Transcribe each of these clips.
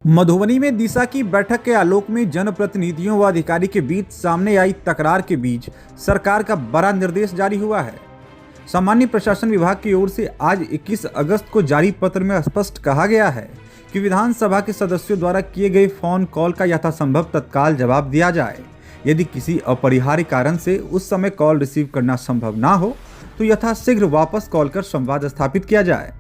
मधुबनी में दिशा की बैठक के आलोक में जनप्रतिनिधियों व अधिकारी के बीच सामने आई तकरार के बीच सरकार का बड़ा निर्देश जारी हुआ है। सामान्य प्रशासन विभाग की ओर से आज 21 अगस्त को जारी पत्र में स्पष्ट कहा गया है कि विधानसभा के सदस्यों द्वारा किए गए फोन कॉल का यथासंभव तत्काल जवाब दिया जाए। यदि किसी अपरिहार्य कारण से उस समय कॉल रिसीव करना संभव ना हो तो यथाशीघ्र वापस कॉल कर संवाद स्थापित किया जाए।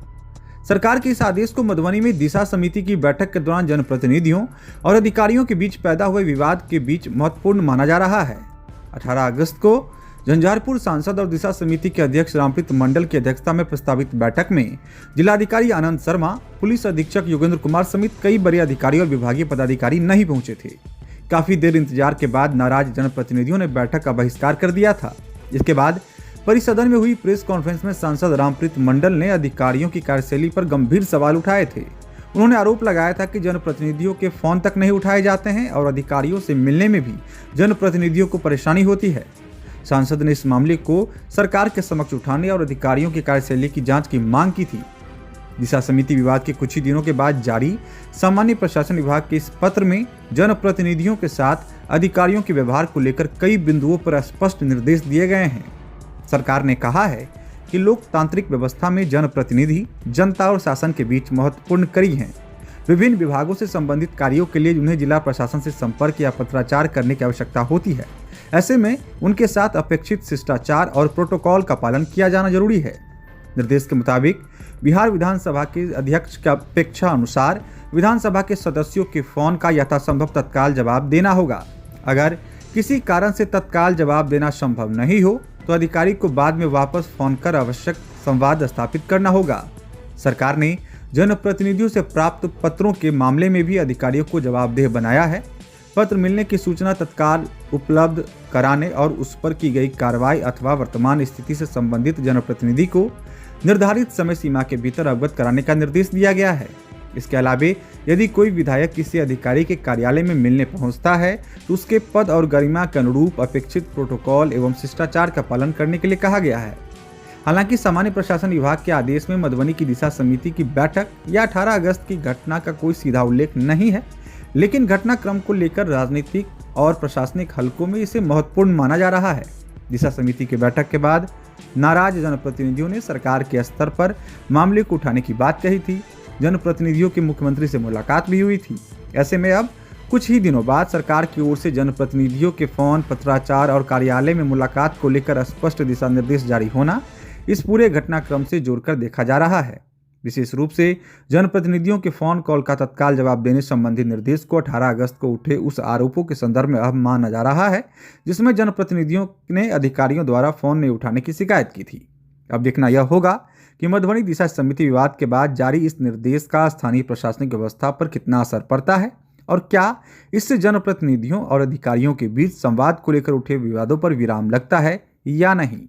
सरकार के इस आदेश को मधुबनी में दिशा समिति की बैठक के दौरान जनप्रतिनिधियों और अधिकारियों के बीच पैदा हुए विवाद के बीच महत्वपूर्ण माना जा रहा है। 18 अगस्त को झंझारपुर सांसद और दिशा समिति के अध्यक्ष रामप्रीत मंडल की अध्यक्षता में प्रस्तावित बैठक में जिलाधिकारी आनंद शर्मा, पुलिस अधीक्षक योगेंद्र कुमार समेत कई बड़े अधिकारी और विभागीय पदाधिकारी नहीं पहुंचे थे। काफी देर इंतजार के बाद नाराज जनप्रतिनिधियों ने बैठक का बहिष्कार कर दिया था। इसके बाद परिसदन में हुई प्रेस कॉन्फ्रेंस में सांसद रामप्रीत मंडल ने अधिकारियों की कार्यशैली पर गंभीर सवाल उठाए थे। उन्होंने आरोप लगाया था कि जनप्रतिनिधियों के फोन तक नहीं उठाए जाते हैं और अधिकारियों से मिलने में भी जनप्रतिनिधियों को परेशानी होती है। सांसद ने इस मामले को सरकार के समक्ष उठाने और अधिकारियों की कार्यशैली की जांच की मांग की थी। दिशा समिति विवाद के कुछ ही दिनों के बाद जारी सामान्य प्रशासन विभाग के इस पत्र में जनप्रतिनिधियों के साथ अधिकारियों के व्यवहार को लेकर कई बिंदुओं पर स्पष्ट निर्देश दिए गए हैं। सरकार ने कहा है कि लोकतांत्रिक व्यवस्था में जनप्रतिनिधि जनता और शासन के बीच महत्वपूर्ण कड़ी हैं। विभिन्न विभागों से संबंधित कार्यों के लिए उन्हें जिला प्रशासन से संपर्क या पत्राचार करने की आवश्यकता होती है। ऐसे में उनके साथ अपेक्षित शिष्टाचार और प्रोटोकॉल का पालन किया जाना जरूरी है। निर्देश के मुताबिक बिहार विधानसभा के अध्यक्ष की अपेक्षा अनुसार विधानसभा के सदस्यों के फोन का यथासंभव तत्काल जवाब देना होगा। अगर किसी कारण से तत्काल जवाब देना संभव नहीं हो तो अधिकारी को बाद में वापस फोन कर आवश्यक संवाद स्थापित करना होगा। सरकार ने जनप्रतिनिधियों से प्राप्त पत्रों के मामले में भी अधिकारियों को जवाबदेह बनाया है। पत्र मिलने की सूचना तत्काल उपलब्ध कराने और उस पर की गई कार्रवाई अथवा वर्तमान स्थिति से संबंधित जनप्रतिनिधि को निर्धारित समय सीमा के भीतर अवगत कराने का निर्देश दिया गया है। इसके अलावा यदि कोई विधायक किसी अधिकारी के कार्यालय में मिलने पहुंचता है तो उसके पद और गरिमा के अनुरूप अपेक्षित प्रोटोकॉल एवं शिष्टाचार का पालन करने के लिए कहा गया है। हालांकि सामान्य प्रशासन विभाग के आदेश में मधुबनी की दिशा समिति की बैठक या 18 अगस्त की घटना का कोई सीधा उल्लेख नहीं है, लेकिन घटनाक्रम को लेकर राजनीतिक और प्रशासनिक हलकों में इसे महत्वपूर्ण माना जा रहा है। दिशा समिति की बैठक के बाद नाराज जनप्रतिनिधियों ने सरकार के स्तर पर मामले को उठाने की बात कही थी। जनप्रतिनिधियों की मुख्यमंत्री से मुलाकात भी हुई थी। ऐसे में अब कुछ ही दिनों बाद सरकार की ओर से जनप्रतिनिधियों के फोन, पत्राचार और कार्यालय में मुलाकात को लेकर स्पष्ट दिशा निर्देश जारी होना इस पूरे घटनाक्रम से जोड़कर देखा जा रहा है। विशेष रूप से जनप्रतिनिधियों के फोन कॉल का तत्काल जवाब देने संबंधी निर्देश को 18 अगस्त को उठे उस आरोपों के संदर्भ में अहम माना जा रहा है जिसमें जनप्रतिनिधियों ने अधिकारियों द्वारा फोन नहीं उठाने की शिकायत की थी। अब देखना यह होगा कि मधुबनी दिशा समिति विवाद के बाद जारी इस निर्देश का स्थानीय प्रशासनिक व्यवस्था पर कितना असर पड़ता है और क्या इससे जनप्रतिनिधियों और अधिकारियों के बीच संवाद को लेकर उठे विवादों पर विराम लगता है या नहीं।